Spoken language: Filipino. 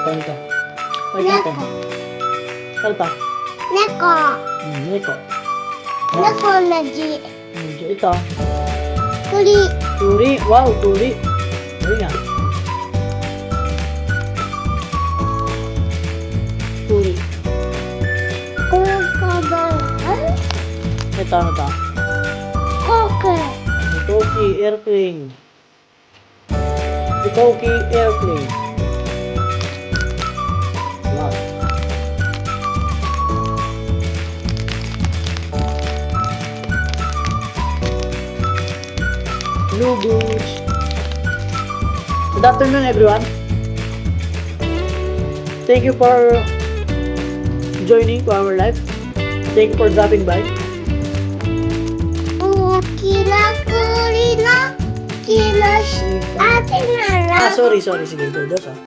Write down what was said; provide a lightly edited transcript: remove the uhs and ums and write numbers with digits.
Ito. Balik natin. Ano to? Neko. Neko. Neko na G. Ito. Kuli. Turi. Wow, turi. Turi nga. Turi. Crocodile. Ito, ano to? Koke. Itoki airplane. Itoki airplane. Wow. Blue Goose. Good afternoon, everyone. Thank you for joining to our live. Thank you for dropping by. Kila kulina. Kila ate na lang. Sorry. Sige, dos.